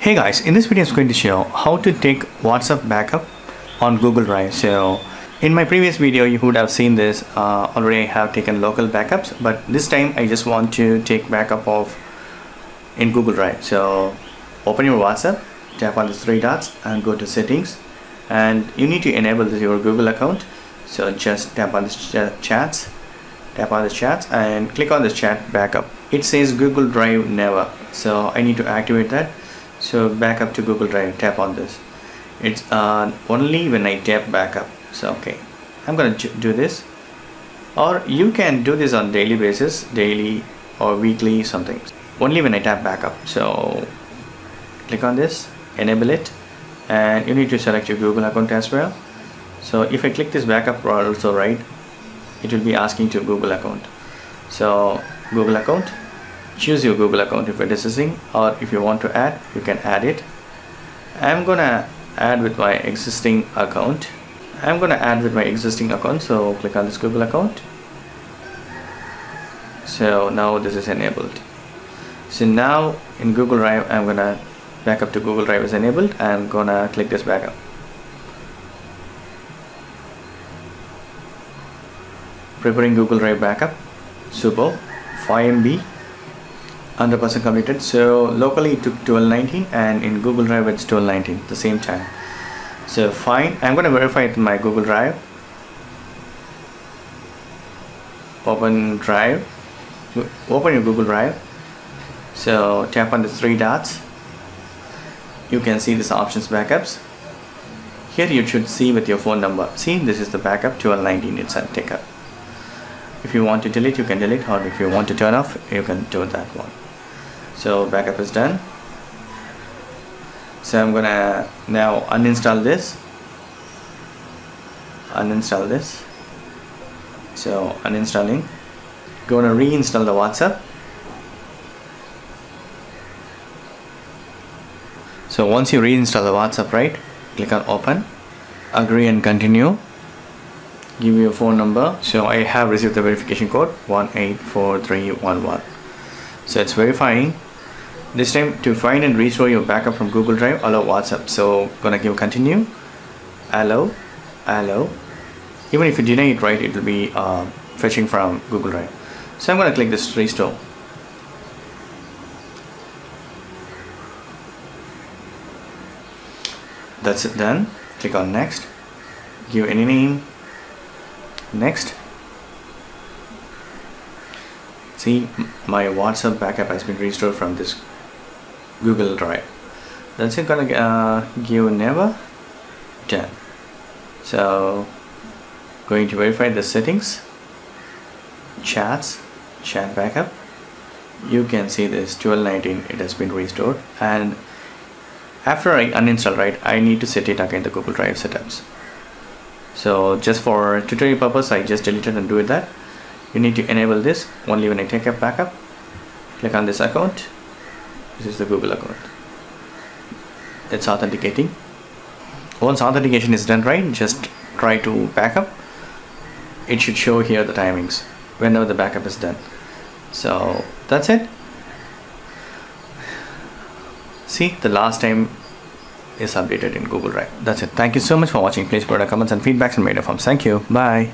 Hey guys, in this video I'm going to show how to take WhatsApp backup on Google Drive. So in my previous video you would have seen this, already I have taken local backups, but this time I just want to take backup of in Google Drive. So open your WhatsApp, tap on the three dots and go to settings, and you need to enable your Google account. So just tap on this chats, and click on this chat backup. It says Google Drive never, so I need to activate that. So backup to Google Drive, tap on this. It's only when I tap backup. So okay, I'm gonna do this, or you can do this on daily basis, daily or weekly something. Only when I tap backup. So click on this, enable it, and you need to select your Google account as well. So if I click this backup also, right, it will be asking to Google account. So Google account, choose your Google account if it is missing, or if you want to add, you can add it. I'm gonna add with my existing account. So click on this Google account. So now this is enabled. So now in Google Drive, I'm gonna backup to Google Drive is enabled. I'm gonna click this backup. Preparing Google Drive backup. Super. 5 MB. 100% completed. So locally it took 1219 and in Google Drive it's 1219 the same time. So fine, I'm going to verify it in my Google Drive. Open your Google Drive. So tap on the three dots. You can see this options backups. Here you should see with your phone number. See, this is the backup 1219, it's a ticker. If you want to delete, you can delete, or if you want to turn off, you can do that one. So backup is done. So I'm gonna now uninstall this. So uninstalling. Gonna reinstall the WhatsApp. So once you reinstall the WhatsApp, right, click on open, agree and continue. Give your phone number. So I have received the verification code 184311. So it's verifying. This time, to find and restore your backup from Google Drive, allow WhatsApp. So gonna give continue, allow. Even if you deny it, right, it will be fetching from Google Drive. So I'm gonna click this restore. That's it done. Click on next. Give any name. Next. See, my WhatsApp backup has been restored from this Google Drive. That's it. Gonna give never. Done. So going to verify the settings. Chat backup. You can see this 1219, it has been restored, and after I uninstall, right, I need to set it again the Google Drive setups. So just for tutorial purpose, I just deleted and do it that. You need to enable this only when I take a backup. Click on this account. This is the Google account. It's authenticating. Once authentication is done, right, just try to backup. It should show here the timings whenever the backup is done. So that's it. See, the last time is updated in Google Drive. That's it. Thank you so much for watching. Please put your comments and feedbacks and made forms. Thank you. Bye.